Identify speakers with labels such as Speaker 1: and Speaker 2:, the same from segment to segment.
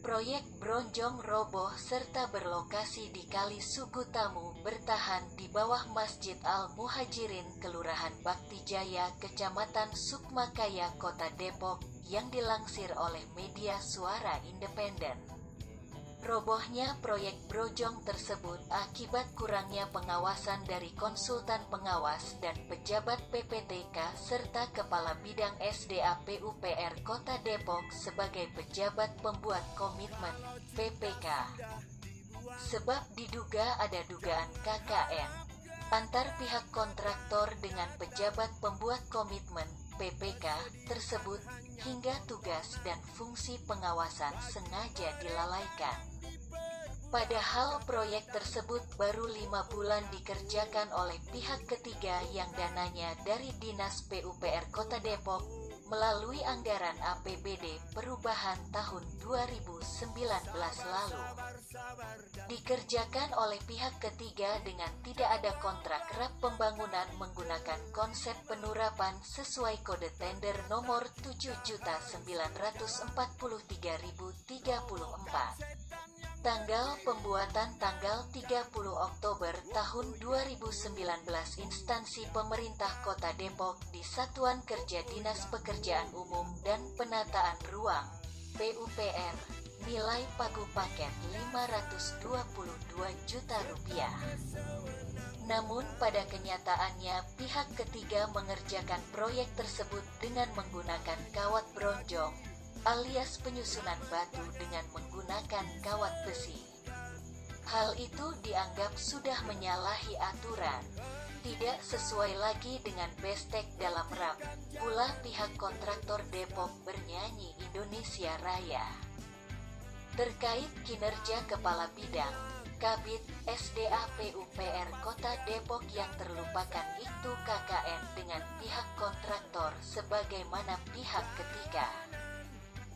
Speaker 1: Proyek Bronjong roboh serta berlokasi di Kali Sukutamu bertahan di bawah Masjid Al-Muhajirin Kelurahan Baktijaya, Kecamatan Sukmakaya, Kota Depok, yang dilansir oleh media Suara Independen. Robohnya proyek Bronjong tersebut akibat kurangnya pengawasan dari konsultan pengawas dan pejabat PPTK serta Kepala Bidang SDA PUPR Kota Depok sebagai pejabat pembuat komitmen PPK. Sebab diduga ada dugaan KKN antar pihak kontraktor dengan pejabat pembuat komitmen PPK tersebut, hingga tugas dan fungsi pengawasan sengaja dilalaikan. Padahal proyek tersebut baru 5 bulan dikerjakan oleh pihak ketiga yang dananya dari Dinas PUPR Kota Depok melalui anggaran APBD perubahan tahun 2019 lalu. Dikerjakan oleh pihak ketiga dengan tidak ada kontrak rap pembangunan menggunakan konsep penurapan sesuai kode tender nomor 7.943.034. Tanggal pembuatan tanggal 30 Oktober tahun 2019. Instansi pemerintah Kota Depok di Satuan Kerja Dinas Pekerjaan Umum dan Penataan Ruang PUPR, nilai pagu paket Rp522 juta. Namun pada kenyataannya pihak ketiga mengerjakan proyek tersebut dengan menggunakan kawat bronjong alias penyusunan batu dengan menggunakan kawat besi. Hal itu dianggap sudah menyalahi aturan, tidak sesuai lagi dengan bestek dalam RAP. Pula pihak kontraktor Depok bernyanyi Indonesia Raya. Terkait kinerja Kepala Bidang Kabid SDA PUPR Kota Depok yang terlupakan itu KKN dengan pihak kontraktor sebagaimana pihak ketiga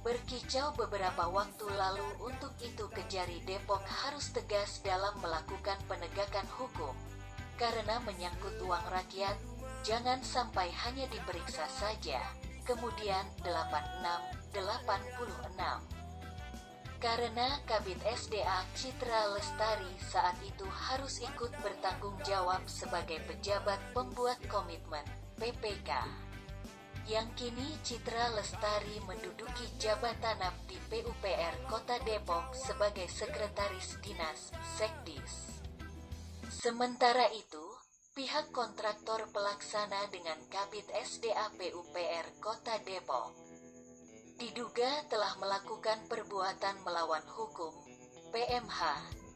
Speaker 1: berkicau beberapa waktu lalu. Untuk itu Kejari Depok harus tegas dalam melakukan penegakan hukum, karena menyangkut uang rakyat, jangan sampai hanya diperiksa saja, kemudian 86. Karena Kabid SDA Citra Lestari saat itu harus ikut bertanggung jawab sebagai pejabat pembuat komitmen PPK. Yang kini Citra Lestari menduduki jabatan di PUPR Kota Depok sebagai Sekretaris Dinas Sekdis. Sementara itu, pihak kontraktor pelaksana dengan Kabid SDA PUPR Kota Depok diduga telah melakukan perbuatan melawan hukum PMH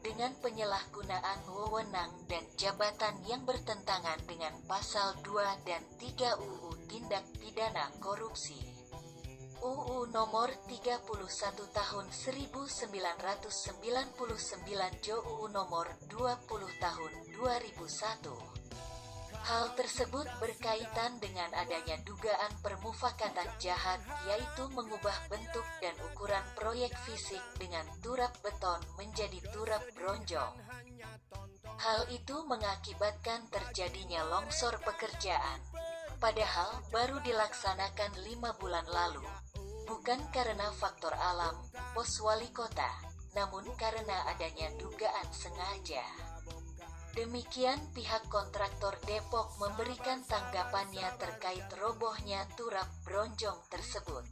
Speaker 1: dengan penyalahgunaan wewenang dan jabatan yang bertentangan dengan pasal 2 dan 3 UU Tindak Pidana Korupsi. UU Nomor 31 Tahun 1999 Jo UU Nomor 20 Tahun 2001. Hal tersebut berkaitan dengan adanya dugaan permufakatan jahat, yaitu mengubah bentuk dan ukuran proyek fisik dengan turap beton menjadi turap bronjong. Hal itu mengakibatkan terjadinya longsor pekerjaan, padahal baru dilaksanakan 5 bulan lalu, bukan karena faktor alam, pos wali kota, namun karena adanya dugaan sengaja. Demikian pihak kontraktor Depok memberikan tanggapannya terkait robohnya turap bronjong tersebut.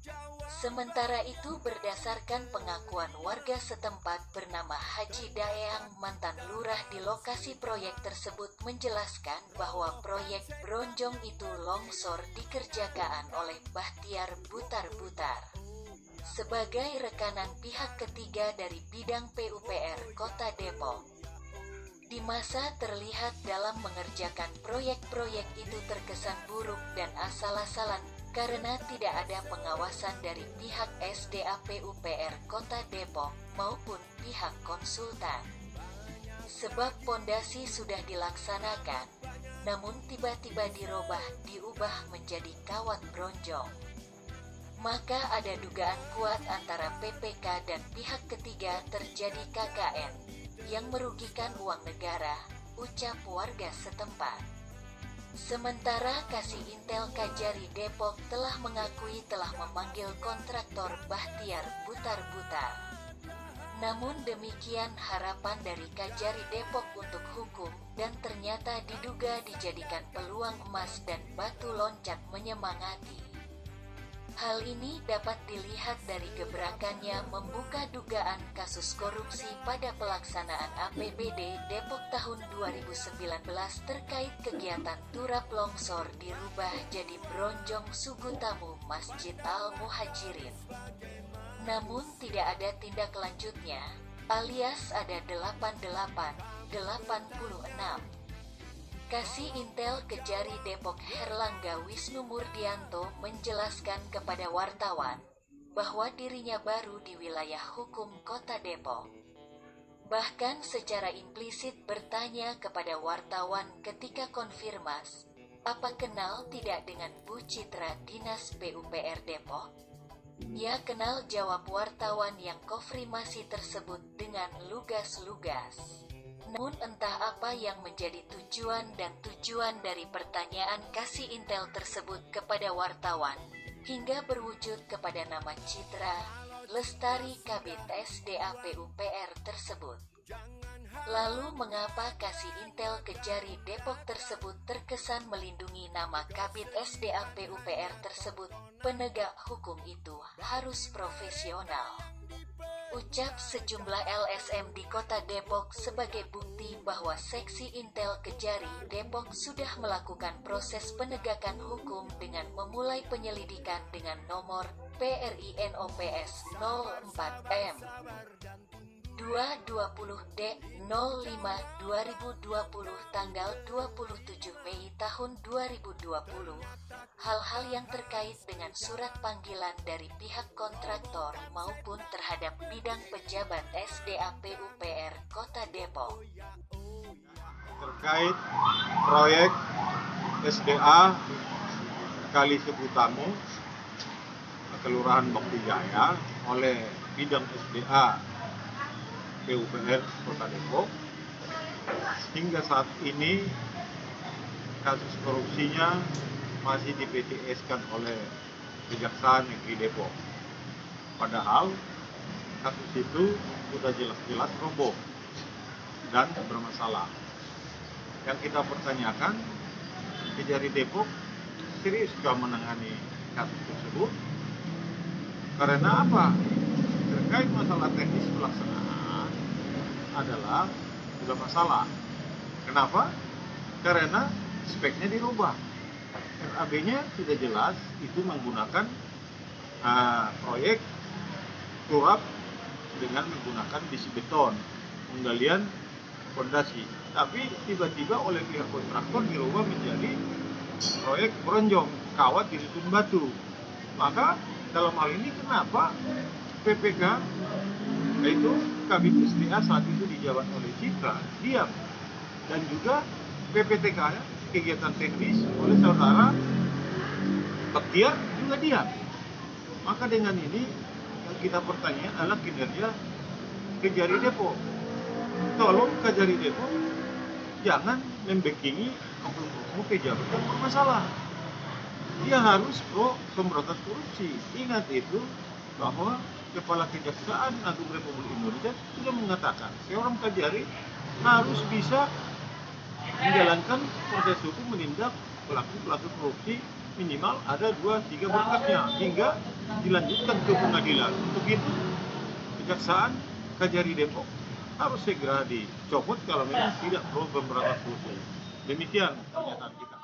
Speaker 1: Sementara itu berdasarkan pengakuan warga setempat bernama Haji Daeng, mantan lurah di lokasi proyek tersebut, menjelaskan bahwa proyek bronjong itu longsor dikerjakan oleh Bahtiar Butar-Butar sebagai rekanan pihak ketiga dari bidang PUPR Kota Depok. Di masa terlihat dalam mengerjakan proyek-proyek itu terkesan buruk dan asal-asalan karena tidak ada pengawasan dari pihak SDA PUPR Kota Depok maupun pihak konsultan. Sebab pondasi sudah dilaksanakan, namun tiba-tiba diubah menjadi kawat bronjong. Maka ada dugaan kuat antara PPK dan pihak ketiga terjadi KKN yang merugikan uang negara, ucap warga setempat. Sementara Kasih Intel Kejari Depok telah mengakui telah memanggil kontraktor Bahtiar Butar-Butar Namun demikian harapan dari Kajari Depok untuk hukum, dan ternyata diduga dijadikan peluang emas dan batu loncat menyemangati. Hal ini dapat dilihat dari gebrakannya membuka dugaan kasus korupsi pada pelaksanaan APBD Depok tahun 2019 terkait kegiatan turap longsor dirubah jadi bronjong sugu tamu Masjid Al-Muhajirin. Namun tidak ada tindak lanjutnya, alias ada 86. Kasih Intel Kejari Depok Herlangga Wisnu Murdianto menjelaskan kepada wartawan bahwa dirinya baru di wilayah hukum Kota Depok. Bahkan secara implisit bertanya kepada wartawan ketika konfirmas, apa kenal tidak dengan Bu Citra Dinas PUPR Depok? Ya kenal, jawab wartawan yang konfirmasi tersebut dengan lugas-lugas. Namun entah apa yang menjadi tujuan dari pertanyaan kasih Intel tersebut kepada wartawan, hingga berwujud kepada nama Citra Lestari Kabid SDA PUPR tersebut. Lalu mengapa kasih Intel Kejari Depok tersebut terkesan melindungi nama Kabid SDA PUPR tersebut? Penegak hukum itu harus profesional, ucap sejumlah LSM di Kota Depok sebagai bukti bahwa Seksi Intel Kejari Depok sudah melakukan proses penegakan hukum dengan memulai penyelidikan dengan nomor PRINOPS 04M 220D 05 2020 tanggal 27 Mei tahun 2020. Hal-hal yang terkait dengan surat panggilan dari pihak kontraktor maupun terhadap bidang pejabat SDA PUPR Kota Depok.
Speaker 2: Terkait proyek SDA Kali Sebutamu Kelurahan Bakti Jaya oleh bidang SDA PUPR Kota Depok, hingga saat ini kasus korupsinya masih di-PTS-kan oleh Kejaksaan Negeri Depok. Padahal kasus itu sudah jelas-jelas roboh dan bermasalah. Yang kita pertanyakan, Kejari Depok seriuskah menangani kasus tersebut? Karena apa? Terkait masalah teknis pelaksanaan adalah juga masalah. Kenapa? Karena speknya dirubah. RAB-nya sudah jelas itu menggunakan proyek turap dengan menggunakan besi beton, penggalian fondasi. Tapi tiba-tiba oleh pihak kontraktor dirubah menjadi proyek bronjong, kawat disusun batu. Maka dalam hal ini kenapa PPK, yaitu Kabid SDA saat itu dijabat oleh Citra, diam, dan juga PPTK kegiatan teknis oleh saudara Baktiar juga diam. Maka dengan ini yang kita pertanyakan adalah kinerja Kejari Depok. Tolong Kejari Depok jangan membekingi oknum pejabat yang bermasalah. Dia harus pro pemberantasan korupsi. Ingat itu bahwa Kepala Kejaksaan Agung Republik Indonesia sudah mengatakan seorang Kejari harus bisa menjalankan proses hukum menindak pelaku-pelaku korupsi minimal ada 2-3 berkasnya hingga dilanjutkan ke pengadilan. Untuk itu Kejaksaan Kejari Depok harus segera dicopot kalau memang tidak pro pemberantasan korupsi. Demikian pernyataan kita.